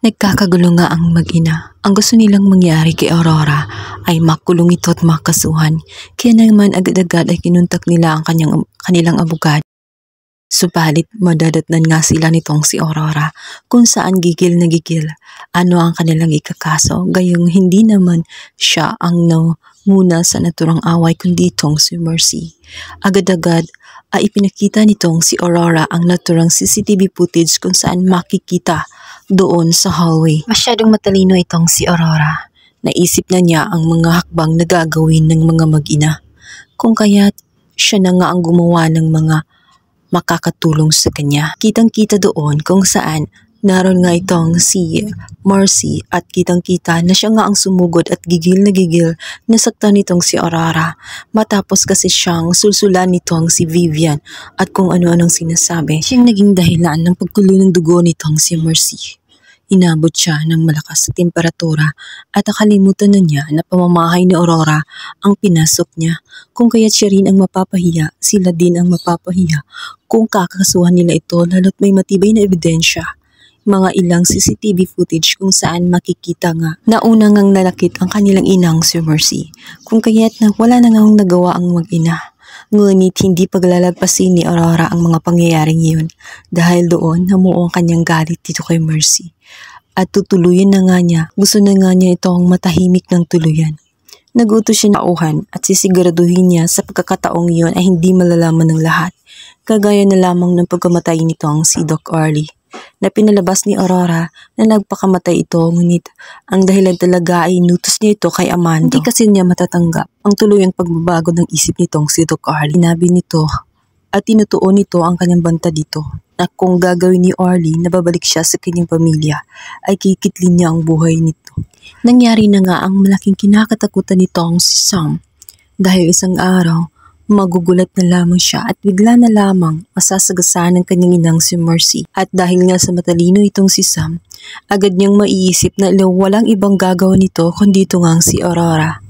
Nagkakagulo nga ang mag-ina. Ang gusto nilang mangyari kay Aurora ay makulong ito at makasuhan. Kaya naman agad-agad ay kinuntak nila ang kanilang abogado. Subalit madadatnan nga sila nitong si Aurora kung saan gigil na gigil ano ang kanilang ikakaso, gayong hindi naman siya ang muna sa naturang away kundi itong si Mercy. Agad-agad ay ipinakita nitong si Aurora ang naturang CCTV footage kung saan makikita doon sa hallway. Masyadong matalino itong si Aurora. Naisip na niya ang mga hakbang na gagawin ng mga mag-ina. Kung kaya't siya na nga ang gumawa ng mga makakatulong sa kanya. Kitang-kita doon kung saan naroon nga itong si Mercy at kitang-kita na siya nga ang sumugod at gigil na saktan nitong si Aurora matapos kasi siyang sulsulan nitong si Vivian at kung ano-anong sinasabi. Siyang naging dahilan ng pagkulo ng dugo nitong si Mercy. Inabot siya ng malakas sa temperatura at nakalimutan na niya na pamamahay ni Aurora ang pinasok niya. Kung kaya't siya rin ang mapapahiya, sila din ang mapapahiya kung kakasuhan nila ito lalo't may matibay na ebidensya. Mga ilang CCTV footage kung saan makikita nga na unang ngang nalakit ang kanilang inang si Mercy. Kung kaya't wala na ngang nagawa ang mag-ina. Ngunit hindi paglalagpasin ni Aurora ang mga pangyayaring iyon dahil doon namuo ang kanyang galit dito kay Mercy. At tutuluyan na nga niya, gusto na nga niya itong matahimik ng tuluyan. Nagutos siya na auhan at sisiguraduhin niya sa pagkakataong iyon ay hindi malalaman ng lahat. Kagaya na lamang ng pagkamatay nitong si Doc Orly na pinalabas ni Aurora na nagpakamatay ito, ngunit ang dahilan talaga ay inutos niya ito kay Amando. Hindi kasi niya matatanggap ang tuluyang pagbabago ng isip nitong si Doc Orly. Sinabi nito at tinutuon nito ang kanyang banta dito na kung gagawin ni Orly na babalik siya sa kanyang pamilya ay kikitlin niya ang buhay nito. Nangyari na nga ang malaking kinakatakutan nitong si Sam dahil isang araw magugulat na lamang siya at bigla na lamang masasagasaan ng kanyang inang si Mercy. At dahil nga sa matalino itong si Sam, agad niyang maiisip na walang ibang gagawa nito kundi ito nga si Aurora.